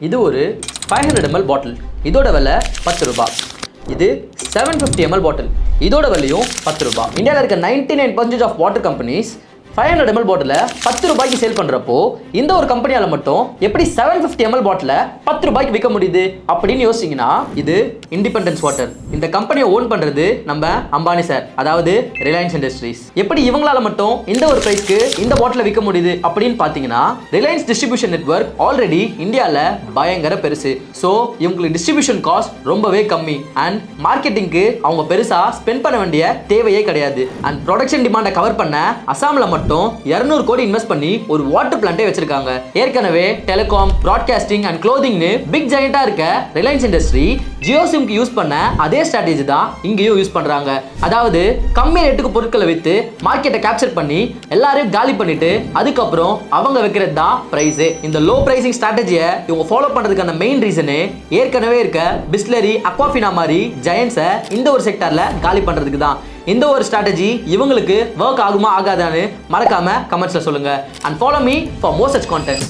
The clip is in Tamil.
இது ஒரு 500 ml பாட்டில். இதோட விலை 10 ரூபாய். இது 750 ml பாட்டில். இதோட விலையும் 10 ரூபாய். இந்தியாவில் இருக்க 99% ஆஃப் வாட்டர் கம்பெனிஸ் 500 ml பாட்டிலை 10 ரூபாய்க்கு சேல் பண்றப்போ இந்த ஒரு கம்பெனியால மட்டும் எப்படி 750 ml பாட்டிலை 10 ரூபாய்க்கு விற்க முடியுது அப்படின்னு யோசிச்சீங்கன்னா இது இண்டிபெண்டன்ஸ் வாட்டர். இந்த கம்பெனியை ஓன் பண்றது நம்ம அம்பானி சார், அதாவது ரிலையன்ஸ் இண்டஸ்ட்ரீஸ். எப்படி இவங்களால மட்டும் இந்த ஒரு பிரைஸ்க்கு இந்த பாட்டிலை விற்க முடியுது அப்படின்னு பாத்தீங்கன்னா ரிலையன்ஸ் டிஸ்ட்ரிபியூஷன் நெட்வொர்க் ஆல்ரெடி இந்தியாவில் பயங்கர பெருசு. ஸோ இவங்களுக்கு டிஸ்ட்ரிபியூஷன் காஸ்ட் ரொம்பவே கம்மி அண்ட் மார்க்கெட்டிங்க்கு அவங்க பெருசா ஸ்பெண்ட் பண்ண வேண்டிய தேவையே கிடையாது. அண்ட் ப்ரொடக்ஷன் டிமாண்டை கவர் பண்ண அசாம்ல மட்டும் 200 கோடி இன்வெஸ்ட் பண்ணி ஒரு வாட்டர் பிளான்ட்டே வச்சிருக்காங்க. ஏற்கனவே டெலிகாம், பிராட்காஸ்டிங் அண்ட் க்ளோதிங்னு பிக் ஜெயண்டா இருக்க ரிலையன்ஸ் இண்டஸ்ட்ரி ஜியோ சிம்க்கு யூஸ் பண்ண அதே ஸ்ட்ராட்டஜி தான் இங்கேயும் யூஸ் பண்றாங்க. அதாவது கம்மி ரேட்டுக்கு பொருட்களை வித்து மார்க்கெட்டை கேப்சர் பண்ணி எல்லாரையும் காலி பண்ணிட்டு அதுக்கப்புறம் அவங்க வைக்கிறது தான் பிரைஸ். இந்த லோ பிரைசிங் ஸ்ட்ராட்டஜியை இவங்க ஃபாலோ பண்றதுக்கான மெயின் ரீசனே ஏற்கனவே இருக்க பிஸ்லரி, அக்வாஃபினா மாதிரி ஜெயண்ட்ஸை இந்த ஒரு செக்டர்ல காலி பண்றதுக்கு தான். இந்த ஒரு ஸ்ட்ராட்டஜி இவங்களுக்கு ஒர்க் ஆகுமா ஆகாதான்னு மறக்காம கமெண்ட்ஸ்ல சொல்லுங்க. And follow me for more such content.